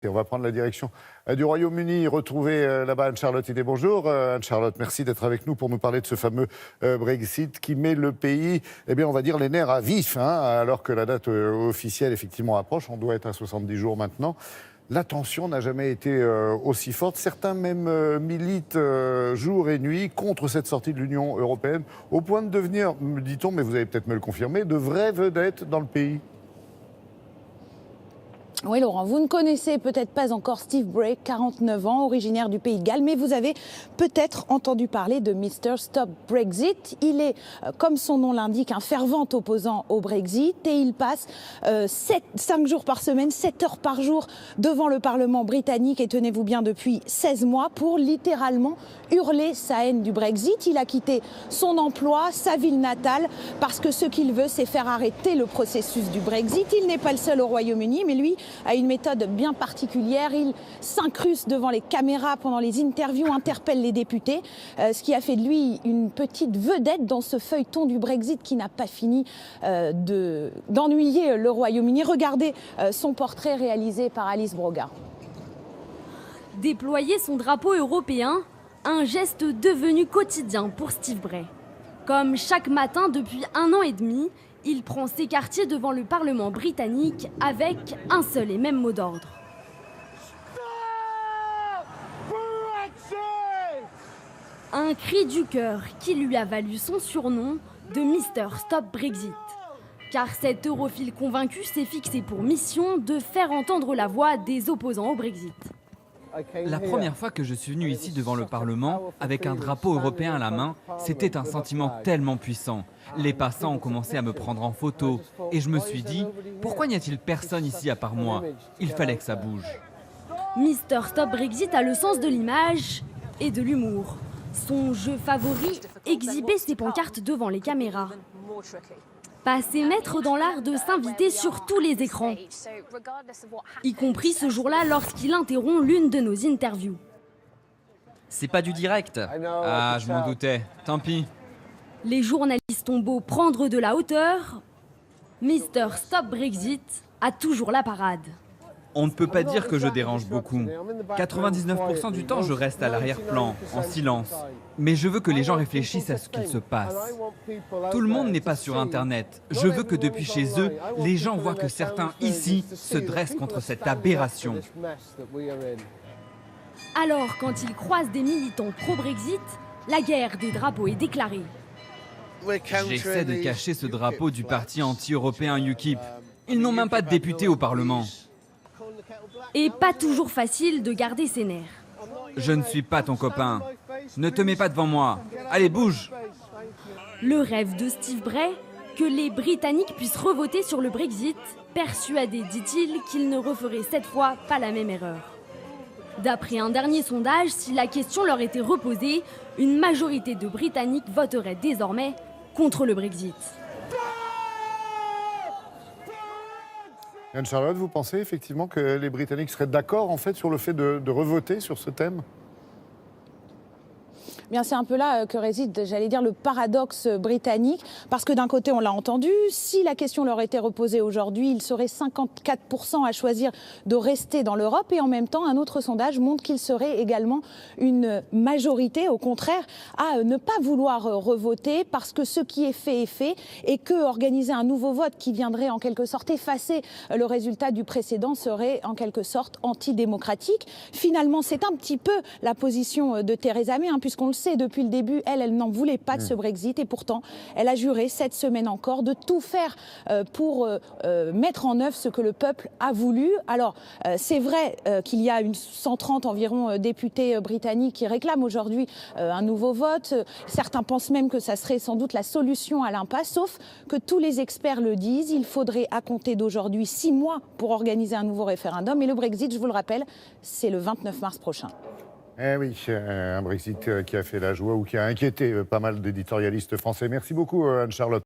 Et on va prendre la direction du Royaume-Uni, retrouver là-bas Anne-Charlotte Hidé. Bonjour Anne-Charlotte, merci d'être avec nous pour nous parler de ce fameux Brexit qui met le pays, eh bien on va dire les nerfs à vif, alors que la date officielle effectivement approche, on doit être à 70 jours maintenant. La tension n'a jamais été aussi forte. Certains même militent jour et nuit contre cette sortie de l'Union européenne, au point de devenir, me dit-on, mais vous allez peut-être me le confirmer, de vraies vedettes dans le pays. Oui, Laurent, vous ne connaissez peut-être pas encore Steve Bray, 49 ans, originaire du Pays de Galles, mais vous avez peut-être entendu parler de Mr. Stop Brexit. Il est, comme son nom l'indique, un fervent opposant au Brexit et il passe 5 jours par semaine, 7 heures par jour devant le Parlement britannique et tenez-vous bien depuis 16 mois pour littéralement hurler sa haine du Brexit. Il a quitté son emploi, sa ville natale, parce que ce qu'il veut, c'est faire arrêter le processus du Brexit. Il n'est pas le seul au Royaume-Uni, mais lui a une méthode bien particulière. Il s'incruste devant les caméras pendant les interviews, interpelle les députés, ce qui a fait de lui une petite vedette dans ce feuilleton du Brexit qui n'a pas fini d'ennuyer le Royaume-Uni. Regardez son portrait réalisé par Alice Broga. Déployer son drapeau européen, un geste devenu quotidien pour Steve Bray. Comme chaque matin depuis 1 an et demi, il prend ses quartiers devant le Parlement britannique avec un seul et même mot d'ordre. Un cri du cœur qui lui a valu son surnom de Mr. Stop Brexit. Car cet europhile convaincu s'est fixé pour mission de faire entendre la voix des opposants au Brexit. La première fois que je suis venu ici devant le Parlement, avec un drapeau européen à la main, c'était un sentiment tellement puissant. Les passants ont commencé à me prendre en photo et je me suis dit, pourquoi n'y a-t-il personne ici à part moi? Il fallait que ça bouge. Mr. Stop Brexit a le sens de l'image et de l'humour. Son jeu favori, exhiber ses pancartes devant les caméras. Passé maître dans l'art de s'inviter sur tous les écrans, y compris ce jour-là lorsqu'il interrompt l'une de nos interviews. C'est pas du direct. Ah, je m'en doutais. Tant pis. Les journalistes ont beau prendre de la hauteur, Mr. Stop Brexit a toujours la parade. On ne peut pas dire que je dérange beaucoup. 99% du temps, je reste à l'arrière-plan, en silence. Mais je veux que les gens réfléchissent à ce qu'il se passe. Tout le monde n'est pas sur Internet. Je veux que depuis chez eux, les gens voient que certains ici se dressent contre cette aberration. Alors, quand ils croisent des militants pro-Brexit, la guerre des drapeaux est déclarée. J'essaie de cacher ce drapeau du parti anti-européen UKIP. Ils n'ont même pas de députés au Parlement. Et pas toujours facile de garder ses nerfs. Je ne suis pas ton copain. Ne te mets pas devant moi. Allez, bouge. Le rêve de Steve Bray, que les Britanniques puissent revoter sur le Brexit, persuadé, dit-il, qu'il ne referait cette fois pas la même erreur. D'après un dernier sondage, si la question leur était reposée, une majorité de Britanniques voterait désormais contre le Brexit. Anne-Charlotte, vous pensez effectivement que les Britanniques seraient d'accord en fait sur le fait de revoter sur ce thème ? Bien, c'est un peu là que réside, j'allais dire, le paradoxe britannique. Parce que d'un côté, on l'a entendu, si la question leur était reposée aujourd'hui, ils seraient 54% à choisir de rester dans l'Europe. Et en même temps, un autre sondage montre qu'ils seraient également une majorité, au contraire, à ne pas vouloir revoter parce que ce qui est fait et que organiser un nouveau vote qui viendrait en quelque sorte effacer le résultat du précédent serait en quelque sorte antidémocratique. Finalement, c'est un petit peu la position de Theresa May, puisqu'on le sait depuis le début, elle n'en voulait pas de ce Brexit et pourtant, elle a juré cette semaine encore de tout faire pour mettre en œuvre ce que le peuple a voulu. Alors, c'est vrai qu'il y a 130 environ députés britanniques qui réclament aujourd'hui un nouveau vote. Certains pensent même que ça serait sans doute la solution à l'impasse, sauf que tous les experts le disent, il faudrait à compter d'aujourd'hui 6 mois pour organiser un nouveau référendum. Et le Brexit, je vous le rappelle, c'est le 29 mars prochain. Eh oui, un Brexit qui a fait la joie ou qui a inquiété pas mal d'éditorialistes français. Merci beaucoup Anne-Charlotte.